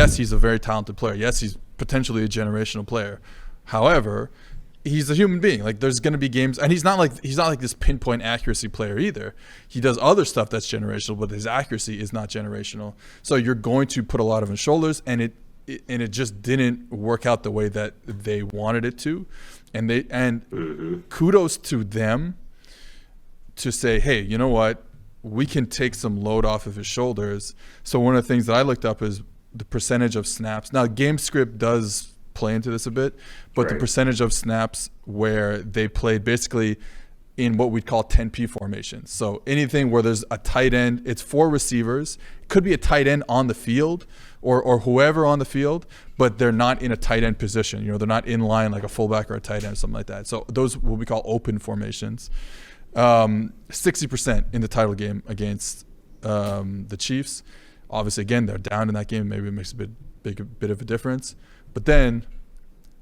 yes, he's a very talented player. Yes, he's potentially a generational player. However, he's a human being. Like, there's going to be games, and he's not like this pinpoint accuracy player either. He does other stuff that's generational, but his accuracy is not generational. So you're going to put a lot on his shoulders, and it just didn't work out the way that they wanted it to. And kudos to them to say, hey, you know what? We can take some load off of his shoulders. So one of the things that I looked up is the percentage of snaps. Now, game script does play into this a bit, but the percentage of snaps where they played basically in what we'd call 10P formations. So anything where there's a tight end, it's 4 receivers. It could be a tight end on the field or whoever on the field, but they're not in a tight end position. You know, they're not in line like a fullback or a tight end or something like that. So those what we call open formations. 60% in the title game against the Chiefs. Obviously, again, they're down in that game. Maybe it makes a bit of a difference. But then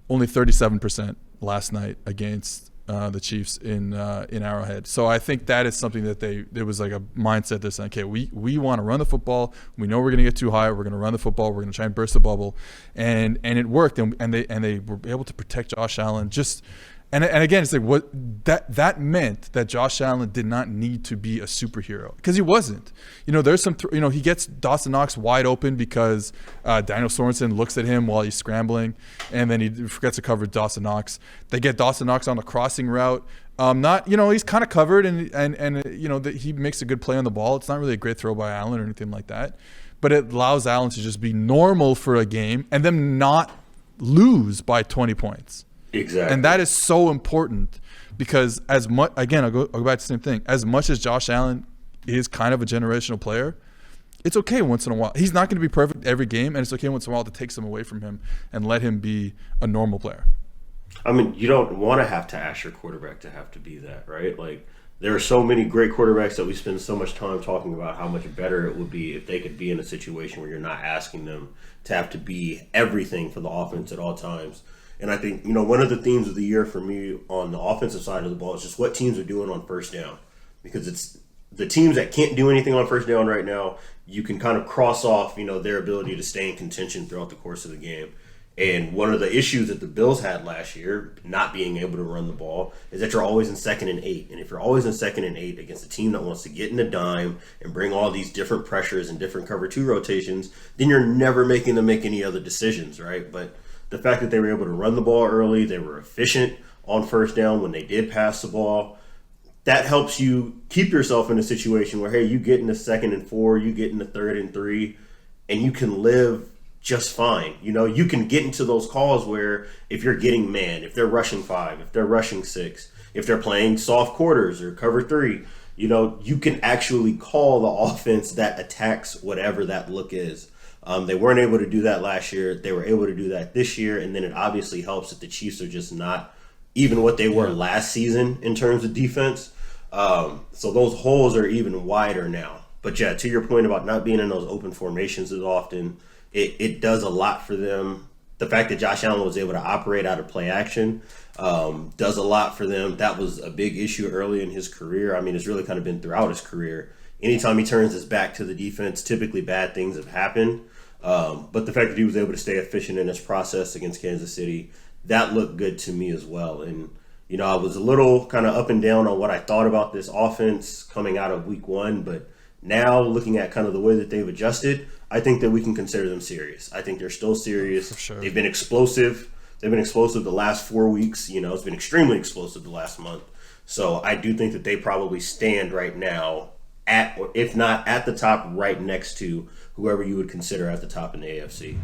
only 37% last night against the Chiefs in Arrowhead. So I think that is something that there was like a mindset that's like, okay, we want to run the football. We know we're going to get too high. We're going to run the football. We're going to try and burst the bubble, and it worked. And they were able to protect Josh Allen. And again, it's like what that meant that Josh Allen did not need to be a superhero because he wasn't. You know, there's some he gets Dawson Knox wide open because Daniel Sorensen looks at him while he's scrambling, and then he forgets to cover Dawson Knox. They get Dawson Knox on the crossing route. He's kind of covered, and he makes a good play on the ball. It's not really a great throw by Allen or anything like that, but it allows Allen to just be normal for a game and then not lose by 20 points. Exactly. And that is so important because as much, again, I'll go back to the same thing. As much as Josh Allen is kind of a generational player, it's okay once in a while. He's not going to be perfect every game, and it's okay once in a while to take some away from him and let him be a normal player. I mean, you don't want to have to ask your quarterback to have to be that, right? Like, there are so many great quarterbacks that we spend so much time talking about how much better it would be if they could be in a situation where you're not asking them to have to be everything for the offense at all times. And I think, one of the themes of the year for me on the offensive side of the ball is just what teams are doing on first down. Because it's the teams that can't do anything on first down right now, you can kind of cross off, their ability to stay in contention throughout the course of the game. And one of the issues that the Bills had last year, not being able to run the ball, is that you're always in 2nd and 8. And if you're always in 2nd and 8 against a team that wants to get in a dime and bring all these different pressures and different cover 2 rotations, then you're never making them make any other decisions, right? But the fact that they were able to run the ball early, they were efficient on first down when they did pass the ball, that helps you keep yourself in a situation where, hey, you get into 2nd and 4, you get into 3rd and 3, and you can live just fine. You can get into those calls where if you're getting man, if they're rushing 5, if they're rushing 6, if they're playing soft quarters or cover 3, you can actually call the offense that attacks whatever that look is. They weren't able to do that last year. They were able to do that this year, and then it obviously helps that the Chiefs are just not even what they were last season in terms of defense. So those holes are even wider now. But yeah, to your point about not being in those open formations as often, it does a lot for them. The fact that Josh Allen was able to operate out of play action does a lot for them. That was a big issue early in his career. I mean, it's really kind of been throughout his career. Anytime he turns his back to the defense, typically bad things have happened. But the fact that he was able to stay efficient in his process against Kansas City, that looked good to me as well. And, I was a little kind of up and down on what I thought about this offense coming out of week 1. But now looking at kind of the way that they've adjusted, I think that we can consider them serious. I think they're still serious. For sure. They've been explosive. They've been explosive the last 4 weeks. It's been extremely explosive the last month. So I do think that they probably stand right now at, or if not at the top, right next to whoever you would consider at the top in the AFC.